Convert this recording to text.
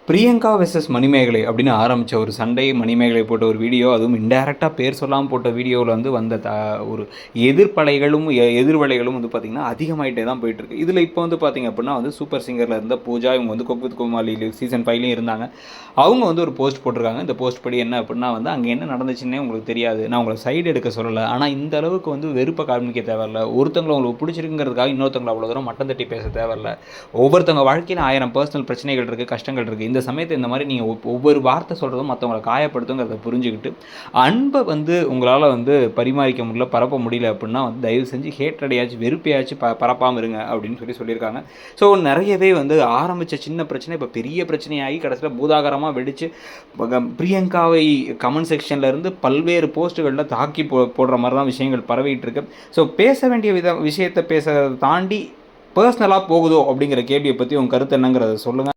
Priyanka versus Manimekalai அப்படின்னு ஆரம்பித்த ஒரு சண்டை, மணிமேகலை போட்ட ஒரு வீடியோ, அதுவும் இன்டைரக்டாக பேர் சொல்லாமல் போட்ட வீடியோவில் வந்து வந்த ஒரு எதிர்ப்பலைகளும் எதிர்வலைகளும் வந்து பார்த்திங்கன்னா அதிகமாகிட்டே தான் போயிட்டுருக்கு. இதில் இப்போ வந்து பார்த்திங்க அப்படின்னா வந்து சூப்பர் சிங்கரில் இருந்த பூஜா, இவங்க வந்து குக் வித் கோமாளி சீசன் 5லையும் இருந்தாங்க. அவங்க வந்து ஒரு போஸ்ட் போட்டிருக்காங்க. இந்த போஸ்ட் படி என்ன அப்படின்னா வந்து, அங்கே என்ன நடந்துச்சுன்னே உங்களுக்கு தெரியாது, நான் உங்களை சைடு எடுக்க சொல்லலை, ஆனால் இந்த அளவுக்கு வந்து வெறுப்பை காமிக்க தேவையில்ல, ஒருத்தவங்களை உங்களுக்கு பிடிச்சிருக்குங்கிறதுக்காக இன்னொருத்தவங்களை அவ்வளோ தூரம் மட்டம் தட்டி பேச தேவையில்ல, ஒவ்வொருத்தவங்க வாழ்க்கையில் 1000 பர்சனல் பிரச்சனைகள் இருக்குது, கஷ்டங்கள் இருக்குது. இந்த சமயத்தை இந்த மாதிரி நீங்கள் ஒவ்வொரு வார்த்தை சொல்கிறதும் மற்றவங்களை காயப்படுத்துங்கிறத புரிஞ்சுக்கிட்டு, அன்பை வந்து உங்களால் வந்து பரிமாறிக்க முடியல, பரப்ப முடியல அப்படின்னா வந்து தயவு செஞ்சு ஹேட்ரடையாச்சும் வெறுப்பையாச்சும் பரப்பாமல் இருங்க அப்படின்னு சொல்லியிருக்காங்க. ஸோ நிறையவே வந்து ஆரம்பித்த சின்ன பிரச்சனை இப்போ பெரிய பிரச்சனையாகி கடைசியில் பூதாகரமாக வெடித்து பிரியங்காவை கமெண்ட் செக்ஷனில் இருந்து பல்வேறு போஸ்ட்டுகளில் தாக்கி போடுற மாதிரி தான் விஷயங்கள் பரவிட்டு இருக்கு. ஸோ பேச வேண்டிய விஷயத்தை பேசுறதை தாண்டி பர்சனலாக போகுதோ அப்படிங்கிற கேள்வியை பற்றி உங்கள் கருத்து என்னங்கிறத சொல்லுங்கள்.